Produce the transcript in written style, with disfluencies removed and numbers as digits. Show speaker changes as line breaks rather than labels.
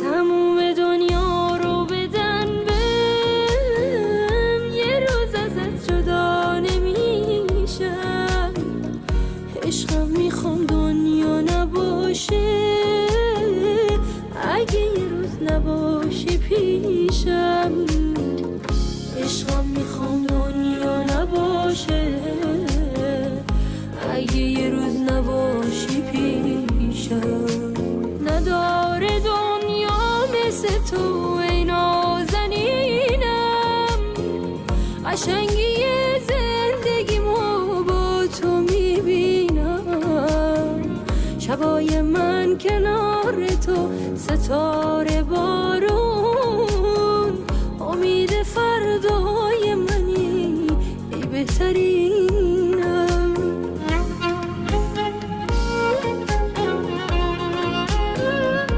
تموم دنیا رو بدن بهم، یه روز ازت جدا نمیشم. عشقم میخوام دنیا نباشه، اگه یه روز نباشی پیشم. عشقم میخوام دنیا نباشه، اگه یه روز نباشی پیشم. نداره دنیا مثل تو ای نازنینم، قشنگی زندگیمو با تو میبینم. شبای من کنار تو ستاره